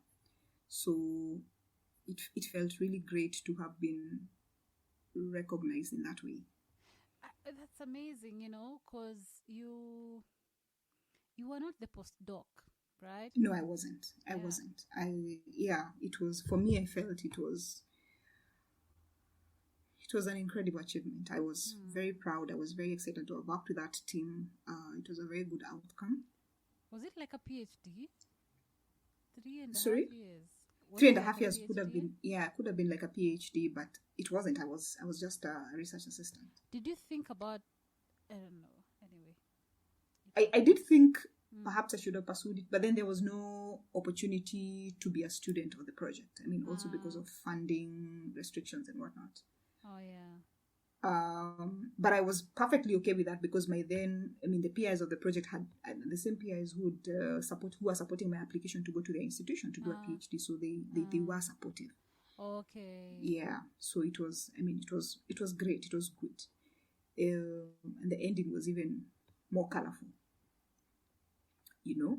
So it felt really great to have been recognized in that way. That's amazing, because you were not the postdoc, right? No, I wasn't. I wasn't. It was, for me, I felt it was It was an incredible achievement. I was very proud. I was very excited to have worked with that team. It was a very good outcome. Was it like a PhD? 3.5 Sorry? years. Was Three it and a like half years could have PhD? been, could have been like a PhD, but it wasn't. I was just a research assistant. Did you think about, I don't know, anyway. I did think perhaps I should have pursued it, but then there was no opportunity to be a student of the project. I mean, also because of funding restrictions and whatnot. Oh, yeah. But I was perfectly okay with that because the PIs of the project had the same PIs who are supporting my application to go to their institution to do a PhD. So they were supportive. Okay. Yeah. So it was great. It was good. And the ending was even more colorful. You know?